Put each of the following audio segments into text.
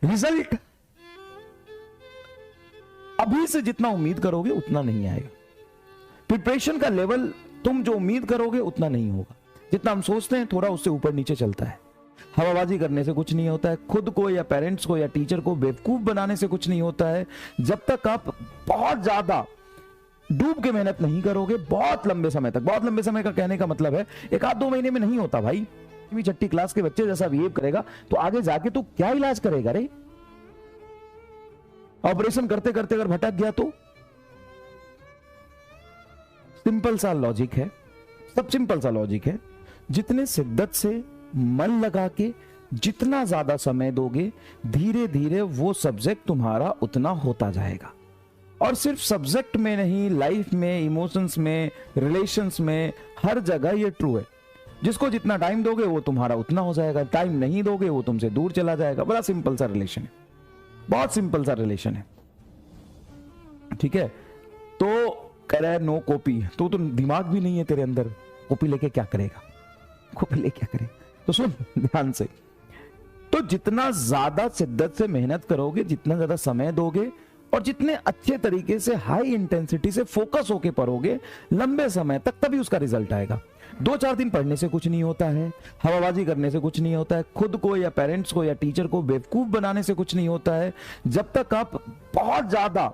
Result अभी से जितना उम्मीद करोगे उतना नहीं आएगा। प्रिपरेशन का लेवल तुम जो उम्मीद करोगे उतना नहीं होगा। जितना हम सोचते हैं थोड़ा उससे ऊपर नीचे चलता है। हवाबाजी करने से कुछ नहीं होता है। खुद को या पेरेंट्स को या टीचर को बेवकूफ बनाने से कुछ नहीं होता है। जब तक आप बहुत ज्यादा डूब के मेहनत नहीं करोगे बहुत लंबे समय तक, बहुत लंबे समय का कहने का मतलब है एक आध 2 महीने में नहीं होता भाई। छठी क्लास के बच्चे जैसा बिहेव करेगा तो आगे जाके तू क्या इलाज करेगा रे? ऑपरेशन करते करते अगर भटक गया तो? सिंपल सा लॉजिक है, सब सिंपल सा लॉजिक है। जितने शिद्दत से मन लगा के जितना ज्यादा समय दोगे धीरे धीरे वो सब्जेक्ट तुम्हारा उतना होता जाएगा। और सिर्फ सब्जेक्ट में नहीं, लाइफ में, इमोशंस में, रिलेशंस में, हर जगह ये ट्रू है। जिसको जितना टाइम दोगे वो तुम्हारा उतना हो जाएगा। टाइम नहीं दोगे वो तुमसे दूर चला जाएगा। बड़ा सिंपल सा रिलेशन है, बहुत सिंपल सा रिलेशन है। ठीक है, तो कह रहा है नो कॉपी, तो दिमाग भी नहीं है तेरे अंदर, कॉपी लेके क्या करेगा? कॉपी लेके क्या करेगा? तो सुन ध्यान से, तो जितना ज्यादा शिद्दत से मेहनत करोगे, जितना ज्यादा समय दोगे और जितने अच्छे तरीके से हाई इंटेंसिटी से फोकस होके पढ़ोगे लंबे समय तक, तभी उसका रिजल्ट आएगा। 2-4 दिन पढ़ने से कुछ नहीं होता है। हवाबाजी करने से कुछ नहीं होता है। खुद को या पेरेंट्स को या टीचर को बेवकूफ बनाने से कुछ नहीं होता है। जब तक आप बहुत ज्यादा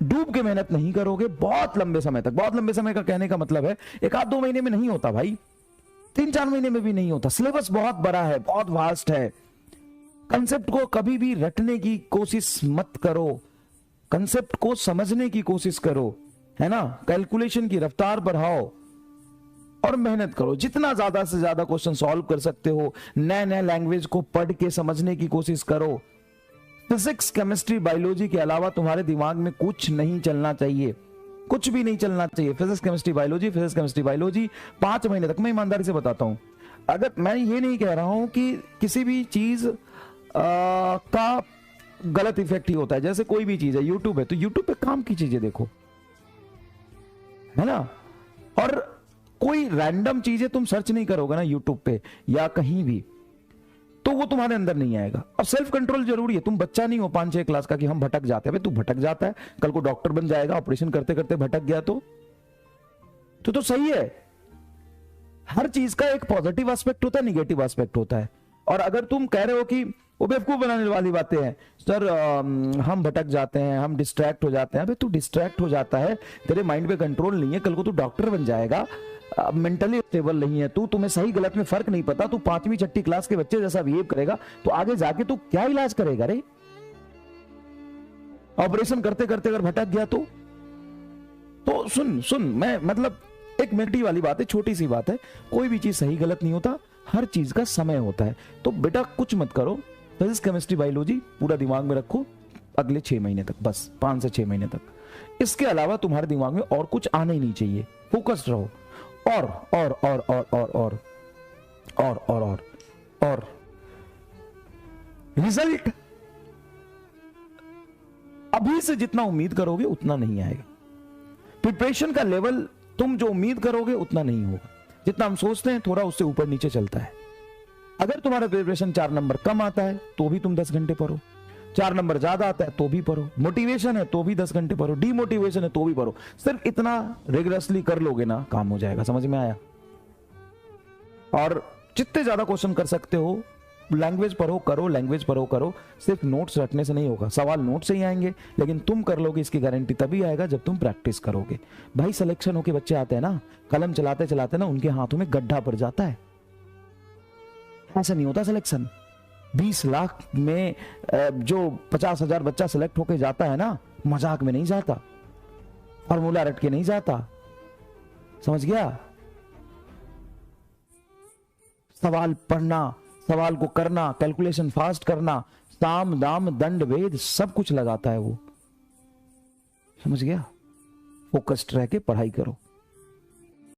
डूब के मेहनत नहीं करोगे बहुत लंबे समय तक, बहुत लंबे समय का कहने का मतलब है एक आध 2 महीने में नहीं होता भाई, 3-4 महीने में भी नहीं होता। सिलेबस बहुत बड़ा है, बहुत वास्ट है। कंसेप्ट को कभी भी रटने की कोशिश मत करो, कंसेप्ट को समझने की कोशिश करो, है ना। कैलकुलेशन की रफ्तार बढ़ाओ और मेहनत करो। जितना ज्यादा से ज्यादा क्वेश्चन सॉल्व कर सकते हो, नए नए लैंग्वेज को पढ़ के समझने की कोशिश करो। फिजिक्स, केमिस्ट्री, बायोलॉजी के अलावा तुम्हारे दिमाग में कुछ नहीं चलना चाहिए, कुछ भी नहीं चलना चाहिए। Physics chemistry biology, physics chemistry biology 5 महीने तक। मैं ईमानदारी से बताता हूं, अगर मैं ये नहीं कह रहा हूं कि किसी भी चीज का गलत इफेक्ट ही होता है। जैसे कोई भी चीज है, यूट्यूब है तो यूट्यूब पे काम की चीजें देखो, है ना। और कोई रैंडम चीजें तुम सर्च नहीं करोगे ना यूट्यूब पे या कहीं भी, तो वो तुम्हारे अंदर नहीं आएगा। अब सेल्फ कंट्रोल जरूरी है। तुम बच्चा नहीं हो 5-6 क्लास का कि हम भटक जाते हैं। तू भटक जाता है, कल को डॉक्टर बन जाएगा, ऑपरेशन करते करते भटक गया तो सही है। हर चीज का एक पॉजिटिव एस्पेक्ट होता है, निगेटिव एस्पेक्ट होता है। और अगर तुम कह रहे हो कि वो बेवकूफ बनाने वाली बातें हैं सर, हम भटक जाते हैं, हम डिस्ट्रैक्ट हो जाते हैं। अबे तू डिस्ट्रैक्ट हो जाता है, तेरे माइंड पे कंट्रोल नहीं है, कल को तू डॉक्टर बन जाएगा, मेंटली स्टेबल नहीं है तू, तुम्हें सही गलत में फर्क नहीं पता, तू 5वीं-6ठी क्लास के बच्चे जैसा बिहेव करेगा तो आगे जाके तू क्या इलाज करेगा रे? ऑपरेशन करते करते अगर भटक गया तो सुन मैं मतलब एक मिनटी वाली बात है, छोटी सी बात है। कोई भी चीज सही गलत नहीं होता, हर चीज का समय होता है। तो बेटा कुछ मत करो, फिजिक्स केमिस्ट्री बायोलॉजी पूरा दिमाग में रखो अगले 6 महीने तक, बस 5 से 6 महीने तक। इसके अलावा तुम्हारे दिमाग में और कुछ आना ही नहीं चाहिए। फोकस्ड रहो और और और और और और और और और और रिजल्ट अभी से जितना उम्मीद करोगे उतना नहीं आएगा। प्रिपरेशन का लेवल तुम जो उम्मीद करोगे उतना नहीं होगा। जितना हम सोचते हैं थोड़ा उससे ऊपर नीचे चलता है। अगर तुम्हारा प्रिपरेशन 4 नंबर कम आता है तो भी तुम 10 घंटे पढ़ो, 4 नंबर ज्यादा आता है तो भी पढ़ो, मोटिवेशन है तो भी 10 घंटे पढ़ो, डीमोटिवेशन है तो भी पढ़ो। सिर्फ इतना रिगरसली कर लोगे ना, काम हो जाएगा। समझ में आया? और जितने ज्यादा क्वेश्चन कर सकते हो, लैंग्वेज पढ़ो करो, लैंग्वेज पढ़ो करो। सिर्फ नोट्स रटने से नहीं होगा, सवाल नोट से ही आएंगे, लेकिन तुम कर लोगे इसकी गारंटी तभी आएगा जब तुम प्रैक्टिस करोगे। भाई सिलेक्शन होके बच्चे आते हैं ना, कलम चलाते चलाते ना उनके हाथों में गड्ढा पड़ जाता है। ऐसा नहीं होता सिलेक्शन। 20 लाख में जो 50,000 बच्चा सिलेक्ट होके जाता है ना, मजाक में नहीं जाता, फॉर्मूला रट के नहीं जाता। समझ गया? सवाल पढ़ना, सवाल को करना, कैलकुलेशन फास्ट करना, साम दाम दंड भेद सब कुछ लगाता है वो। समझ गया? फोकस्ड रह के पढ़ाई करो।